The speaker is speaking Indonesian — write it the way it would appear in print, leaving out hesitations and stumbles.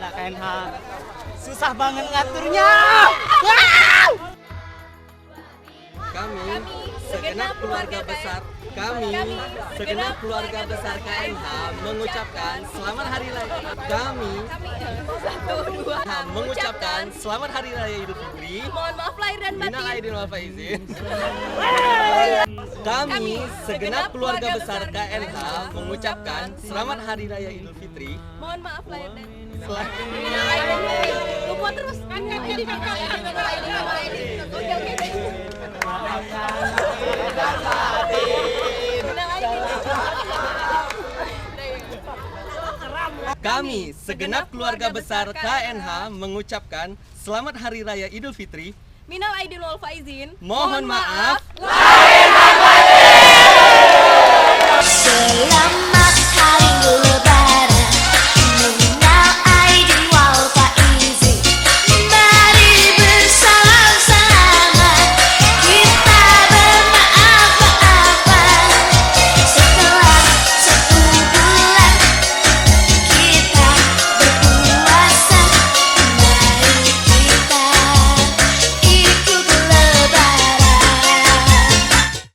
gila KNH. Susah banget ngaturnya. Kami segenap keluarga besar KNH mengucapkan selamat hari raya. Kami mengucapkan selamat hari raya Idul Fitri. Mohon maaf lahir dan Minal batin. aidin wal faizin. Kami segenap keluarga besar KNH mengucapkan selamat hari raya Idul Fitri. Mohon maaf lahir dan Selamat lupa terus kan ini Kami segenap keluarga besar KNH mengucapkan selamat hari raya Idul Fitri. Minal aidin wal faizin. Mohon maaf. Selamat